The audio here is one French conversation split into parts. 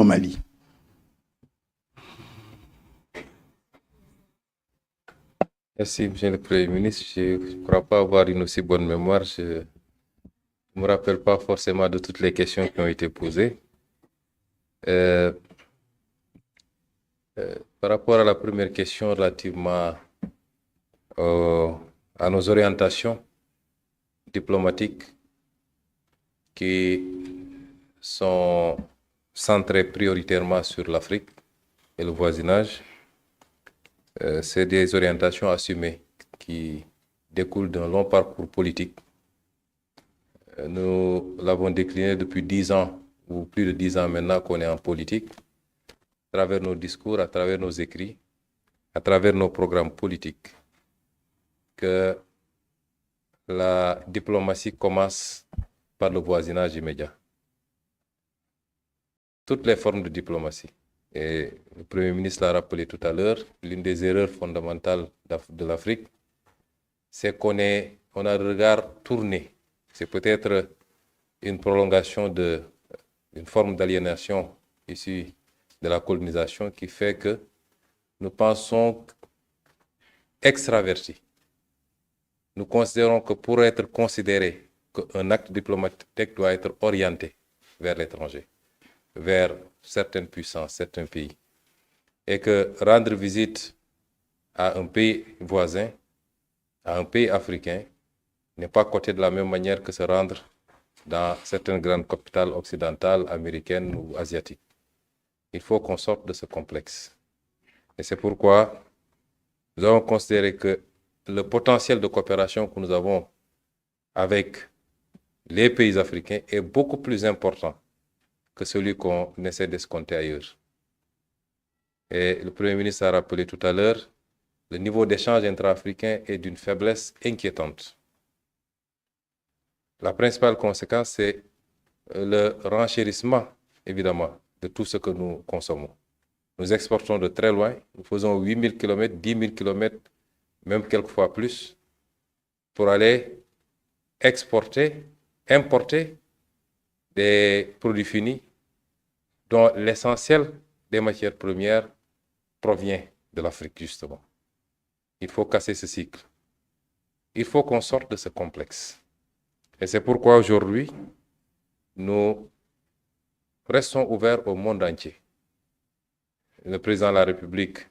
Mali. Merci, Monsieur le Premier ministre. Je ne crois pas avoir une aussi bonne mémoire. Je ne me rappelle pas forcément de toutes les questions qui ont été posées. Euh, Par rapport à la première question relativement à nos orientations diplomatiques qui sont centrées prioritairement sur l'Afrique et le voisinage, c'est des orientations assumées qui découlent d'un long parcours politique. Nous l'avons décliné depuis 10 ans, ou plus de 10 ans maintenant qu'on est en politique, à travers nos discours, à travers nos écrits, à travers nos programmes politiques, que la diplomatie commence par le voisinage immédiat. Toutes les formes de diplomatie. Et le Premier ministre l'a rappelé tout à l'heure, l'une des erreurs fondamentales de l'Afrique, c'est qu'on a le regard tourné. C'est peut-être une prolongation d'une forme d'aliénation issue de la colonisation qui fait que nous pensons extravertis. Nous considérons que pour être considéré qu'un acte diplomatique doit être orienté vers l'étranger, vers certaines puissances, certains pays. Et que rendre visite à un pays voisin, à un pays africain, n'est pas coté de la même manière que se rendre dans certaines grandes capitales occidentales, américaines ou asiatiques. Il faut qu'on sorte de ce complexe. Et c'est pourquoi nous avons considéré que le potentiel de coopération que nous avons avec les pays africains est beaucoup plus important que celui qu'on essaie d'escompter ailleurs. Et le Premier ministre a rappelé tout à l'heure, le niveau d'échange intra-africain est d'une faiblesse inquiétante. La principale conséquence, c'est le renchérissement, évidemment, de tout ce que nous consommons. Nous exportons de très loin, nous faisons 8000 km, 10 000 km, même quelquefois plus, pour aller importer des produits finis dont l'essentiel des matières premières provient de l'Afrique, justement. Il faut casser ce cycle. Il faut qu'on sorte de ce complexe. Et c'est pourquoi aujourd'hui, nous restons ouverts au monde entier. Le président de la République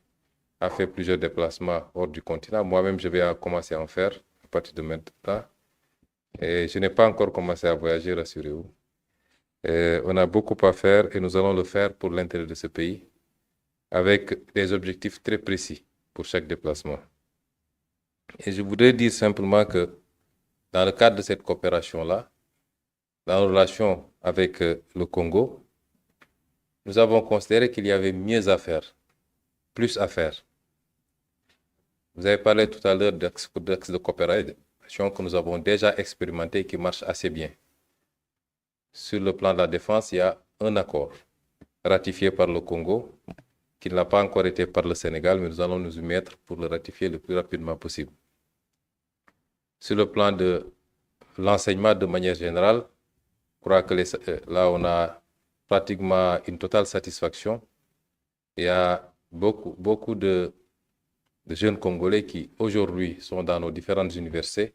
a fait plusieurs déplacements hors du continent. Moi-même, je vais commencer à en faire à partir de maintenant. Et je n'ai pas encore commencé à voyager, rassurez-vous. On a beaucoup à faire et nous allons le faire pour l'intérêt de ce pays avec des objectifs très précis pour chaque déplacement. Et je voudrais dire simplement que dans le cadre de cette coopération-là, dans nos relations avec le Congo, nous avons considéré qu'il y avait mieux à faire, plus à faire. Vous avez parlé tout à l'heure d'axes de coopération que nous avons déjà expérimenté et qui marchent assez bien. Sur le plan de la défense, il y a un accord ratifié par le Congo, qui n'a pas encore été par le Sénégal, mais nous allons nous y mettre pour le ratifier le plus rapidement possible. Sur le plan de l'enseignement de manière générale, je crois que là, on a pratiquement une totale satisfaction. Il y a beaucoup de jeunes Congolais qui, aujourd'hui, sont dans nos différentes universités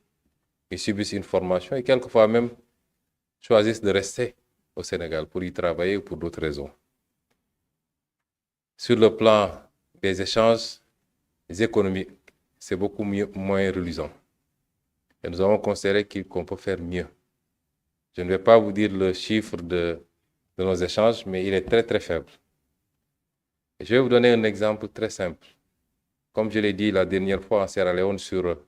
et subissent une formation et quelquefois même choisissent de rester au Sénégal pour y travailler ou pour d'autres raisons. Sur le plan des échanges économiques, c'est beaucoup moins reluisant. Et nous avons considéré qu'on peut faire mieux. Je ne vais pas vous dire le chiffre de nos échanges, mais il est très, très faible. Et je vais vous donner un exemple très simple. Comme je l'ai dit la dernière fois en Sierra Leone sur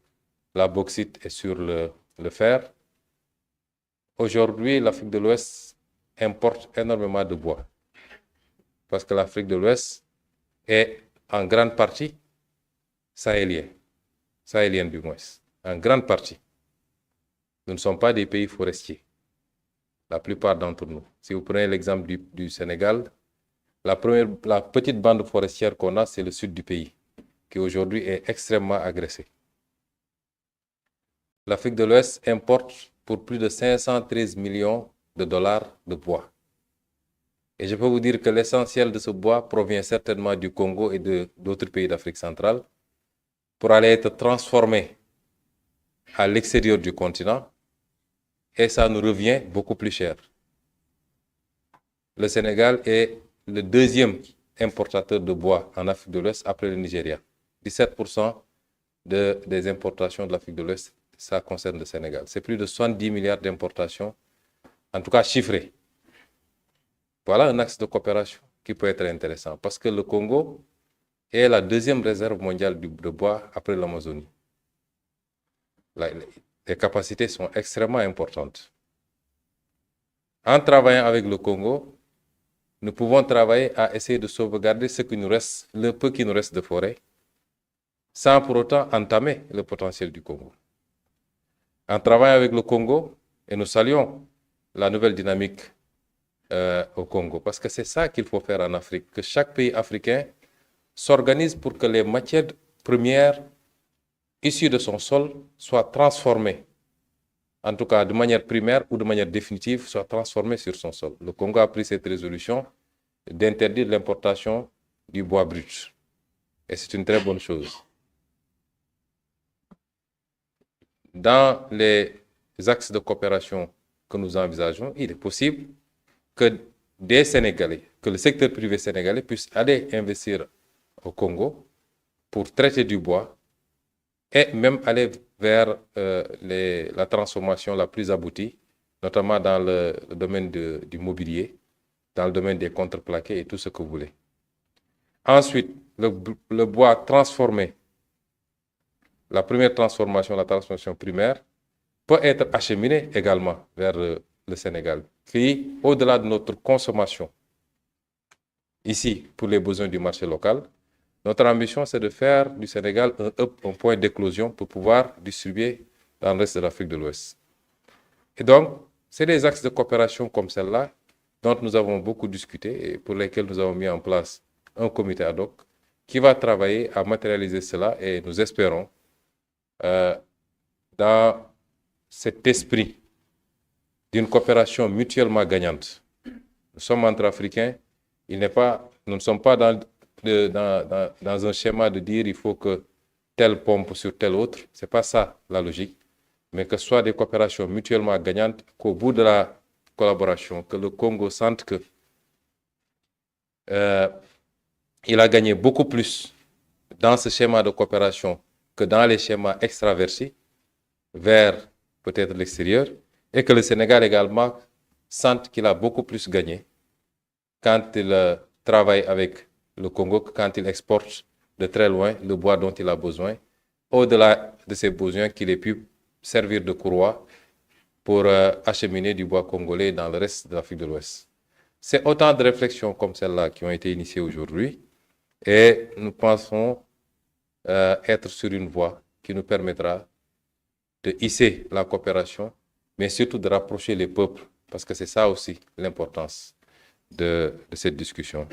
la bauxite et sur le fer, aujourd'hui, l'Afrique de l'Ouest importe énormément de bois. Parce que l'Afrique de l'Ouest est en grande partie sahélienne du moins, en grande partie. Nous ne sommes pas des pays forestiers, la plupart d'entre nous. Si vous prenez l'exemple du Sénégal, la petite bande forestière qu'on a, c'est le sud du pays, qui aujourd'hui est extrêmement agressé. L'Afrique de l'Ouest importe pour plus de 513 millions de dollars de bois. Et je peux vous dire que l'essentiel de ce bois provient certainement du Congo et d'autres pays d'Afrique centrale pour aller être transformé à l'extérieur du continent et ça nous revient beaucoup plus cher. Le Sénégal est le deuxième importateur de bois en Afrique de l'Ouest après le Nigeria. 17% des importations de l'Afrique de l'Ouest, ça concerne le Sénégal. C'est plus de 70 milliards d'importations, en tout cas chiffrées. Voilà un axe de coopération qui peut être intéressant parce que le Congo est la deuxième réserve mondiale de bois après l'Amazonie. Les capacités sont extrêmement importantes. En travaillant avec le Congo, nous pouvons travailler à essayer de sauvegarder ce qui nous reste, le peu qui nous reste de forêt, sans pour autant entamer le potentiel du Congo. En travaillant avec le Congo, et nous saluons la nouvelle dynamique au Congo, parce que c'est ça qu'il faut faire en Afrique, que chaque pays africain s'organise pour que les matières premières issues de son sol soient transformées, en tout cas de manière primaire ou de manière définitive, soient transformées sur son sol. Le Congo a pris cette résolution d'interdire l'importation du bois brut. Et c'est une très bonne chose. Dans les axes de coopération que nous envisageons, il est possible que des Sénégalais, que le secteur privé sénégalais puisse aller investir au Congo pour traiter du bois et même aller vers la transformation la plus aboutie, notamment dans le domaine du mobilier, dans le domaine des contreplaqués et tout ce que vous voulez. Ensuite, le bois transformé, la première transformation, la transformation primaire, peut être acheminé également vers le Sénégal, qui, au-delà de notre consommation, ici, pour les besoins du marché local, notre ambition, c'est de faire du Sénégal un point d'éclosion pour pouvoir distribuer dans le reste de l'Afrique de l'Ouest. Et donc, c'est des axes de coopération comme celle-là dont nous avons beaucoup discuté et pour lesquels nous avons mis en place un comité ad hoc qui va travailler à matérialiser cela et nous espérons, dans cet esprit d'une coopération mutuellement gagnante. Nous sommes entre Africains, nous ne sommes pas dans un schéma de dire il faut que telle pompe sur telle autre. Ce n'est pas ça la logique, mais que ce soit des coopérations mutuellement gagnantes, qu'au bout de la collaboration, que le Congo sente que il a gagné beaucoup plus dans ce schéma de coopération que dans les schémas extraversés vers peut-être l'extérieur, et que le Sénégal également sente qu'il a beaucoup plus gagné quand il travaille avec le Congo que quand il exporte de très loin le bois dont il a besoin, au-delà de ses besoins qu'il ait pu servir de courroie pour acheminer du bois congolais dans le reste de l'Afrique de l'Ouest. C'est autant de réflexions comme celle-là qui ont été initiées aujourd'hui et nous pensons être sur une voie qui nous permettra de hisser la coopération, mais surtout de rapprocher les peuples, parce que c'est ça aussi l'importance de cette discussion.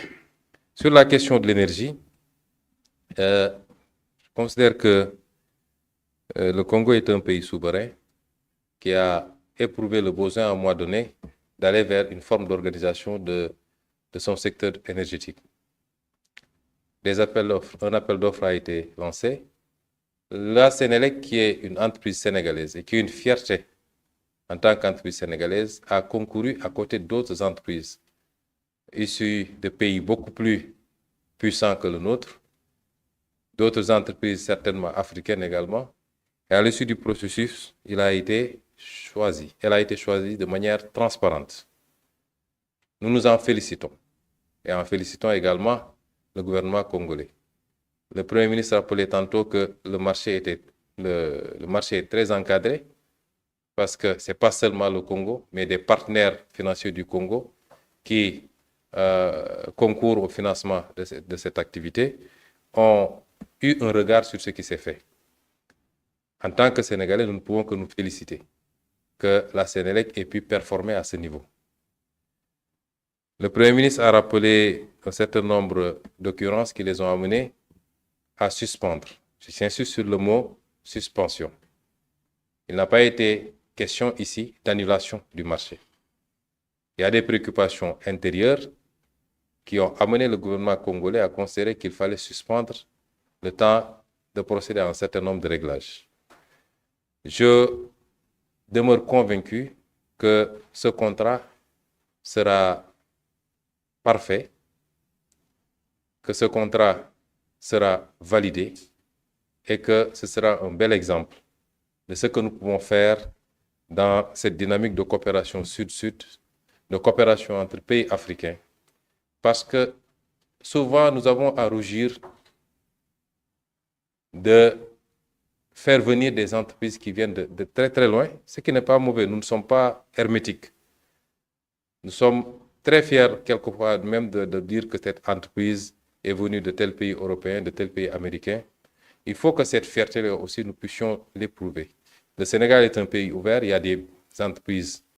Sur la question de l'énergie, je considère que le Congo est un pays souverain qui a éprouvé le besoin à un moment donné d'aller vers une forme d'organisation de son secteur énergétique. Un appel d'offres a été lancé. La Sénélec, qui est une entreprise sénégalaise et qui est une fierté en tant qu'entreprise sénégalaise, a concouru à côté d'autres entreprises issues de pays beaucoup plus puissants que le nôtre, d'autres entreprises certainement africaines également. Et à l'issue du processus, elle a été choisie de manière transparente. Nous nous en félicitons et en félicitons également le gouvernement congolais. Le Premier ministre rappelait tantôt que le marché est très encadré parce que ce n'est pas seulement le Congo, mais des partenaires financiers du Congo qui concourent au financement de cette activité ont eu un regard sur ce qui s'est fait. En tant que Sénégalais, nous ne pouvons que nous féliciter que la Sénélec ait pu performer à ce niveau. Le Premier ministre a rappelé un certain nombre d'occurrences qui les ont amenés à suspendre. J'insiste sur le mot suspension. Il n'a pas été question ici d'annulation du marché. Il y a des préoccupations intérieures qui ont amené le gouvernement congolais à considérer qu'il fallait suspendre le temps de procéder à un certain nombre de réglages. Je demeure convaincu que ce contrat sera parfait, que ce contrat sera validé et que ce sera un bel exemple de ce que nous pouvons faire dans cette dynamique de coopération sud-sud, de coopération entre pays africains. Parce que souvent, nous avons à rougir de faire venir des entreprises qui viennent de très très loin, ce qui n'est pas mauvais. Nous ne sommes pas hermétiques. Nous sommes très fiers quelquefois même de dire que cette entreprise est venue de tel pays européen, de tel pays américain. Il faut que cette fierté-là aussi, nous puissions l'éprouver. Le Sénégal est un pays ouvert, il y a des entreprises